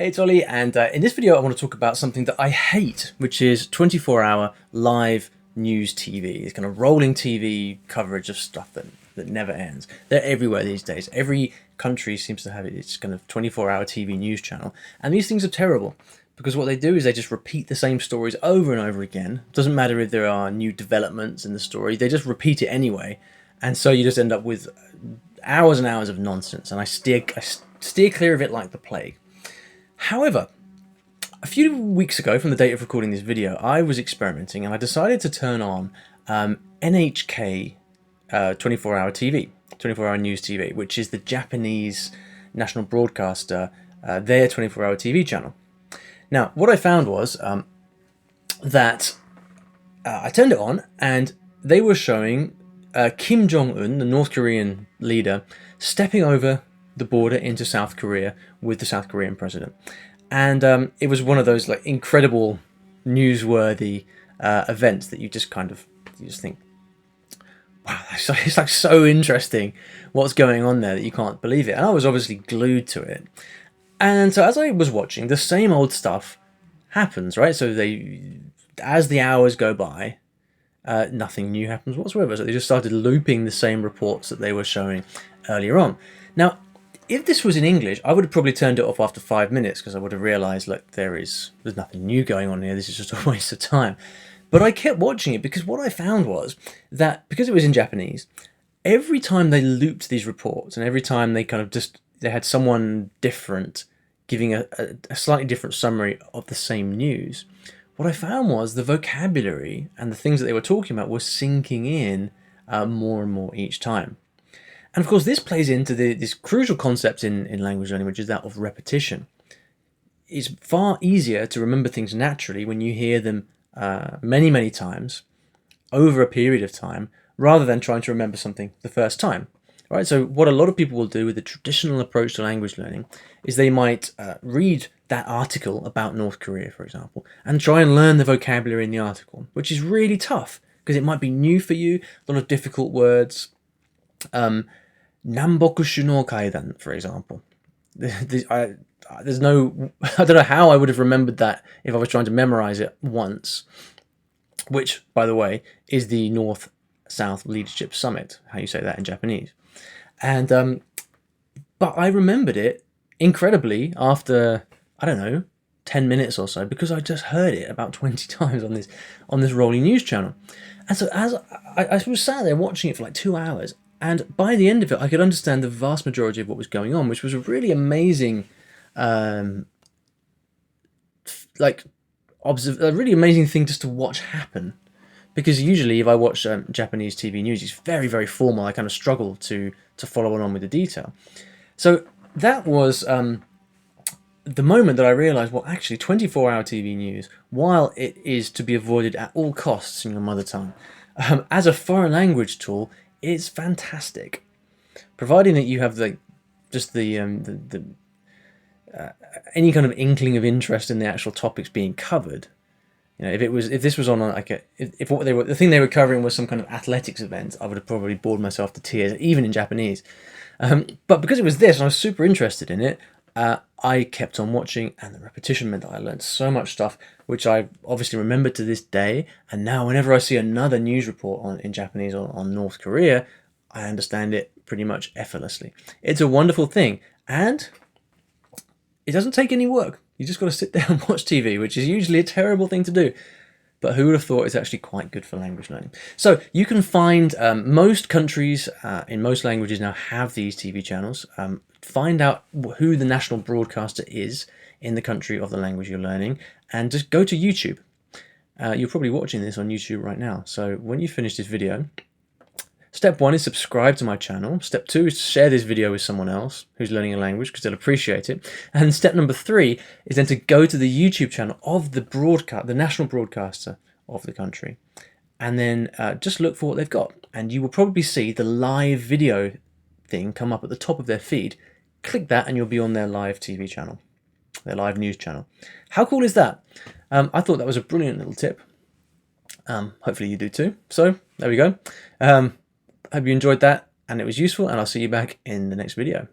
Hey, it's Ollie, and in this video I want to talk about something that I hate, which is 24-hour live news TV. It's kind of rolling TV coverage of stuff that never ends. They're everywhere these days. Every country seems to have its kind of 24-hour TV news channel, and these things are terrible because what they do is they just repeat the same stories over and over again. Doesn't matter if there are new developments in the story, they just repeat it anyway, and so you just end up with hours and hours of nonsense, and I steer clear of it like the plague. However, a few weeks ago from the date of recording this video, I was experimenting and I decided to turn on NHK 24-hour TV, 24-hour news TV, which is the Japanese national broadcaster, their 24-hour TV channel. Now, what I found was that I turned it on and they were showing Kim Jong-un, the North Korean leader, stepping over the border into South Korea with the South Korean president, and it was one of those like incredible, newsworthy events that you just think, wow, it's like so interesting what's going on there that you can't believe it. And I was obviously glued to it, and so as I was watching, the same old stuff happens, right? So as the hours go by, nothing new happens whatsoever. So they just started looping the same reports that they were showing earlier on. Now, if this was in English, I would have probably turned it off after 5 minutes because I would have realised, look, there's nothing new going on here. This is just a waste of time. But I kept watching it because what I found was that because it was in Japanese, every time they looped these reports and every time they they had someone different giving a slightly different summary of the same news, what I found was the vocabulary and the things that they were talking about were sinking in more and more each time. And of course, this plays into this crucial concept in language learning, which is that of repetition. It's far easier to remember things naturally when you hear them many, many times over a period of time, rather than trying to remember something the first time. Right? So what a lot of people will do with the traditional approach to language learning is they might read that article about North Korea, for example, and try and learn the vocabulary in the article, which is really tough because it might be new for you, a lot of difficult words. Namboku Shuno Kaidan, for example. I don't know how I would have remembered that if I was trying to memorize it once, which, by the way, is the North-South Leadership Summit, how you say that in Japanese. And but I remembered it incredibly after, I don't know, 10 minutes or so, because I just heard it about 20 times on this rolling news channel. And so as I was sat there watching it for like 2 hours, and by the end of it, I could understand the vast majority of what was going on, which was a really amazing, a really amazing thing just to watch happen. Because usually, if I watch Japanese TV news, it's very, very formal. I kind of struggle to follow on with the detail. So that was the moment that I realised, well, actually, 24-hour TV news, while it is to be avoided at all costs in your mother tongue, as a foreign language tool, it's fantastic, providing that you have any kind of inkling of interest in the actual topics being covered. You know, if this was on if what the thing they were covering was some kind of athletics event, I would have probably bored myself to tears, even in Japanese. But because it was this, and I was super interested in it, I kept on watching, and the repetition meant that I learned so much stuff, which I obviously remember to this day. And now whenever I see another news report in Japanese on North Korea, I understand it pretty much effortlessly. It's a wonderful thing, and it doesn't take any work. You just got to sit there and watch TV, which is usually a terrible thing to do. But who would have thought it's actually quite good for language learning? So you can find most countries in most languages now have these TV channels. Find out who the national broadcaster is in the country of the language you're learning, and just go to YouTube. You're probably watching this on YouTube right now. So when you finish this video, step 1 is subscribe to my channel. Step 2 is to share this video with someone else who's learning a language, because they'll appreciate it. And step number 3 is then to go to the YouTube channel of the national broadcaster of the country, and then just look for what they've got. And you will probably see the live video thing come up at the top of their feed. Click that and you'll be on their live TV channel, their live news channel. How cool is that? I thought that was a brilliant little tip. Hopefully you do too. So there we go. Hope you enjoyed that and it was useful, and I'll see you back in the next video.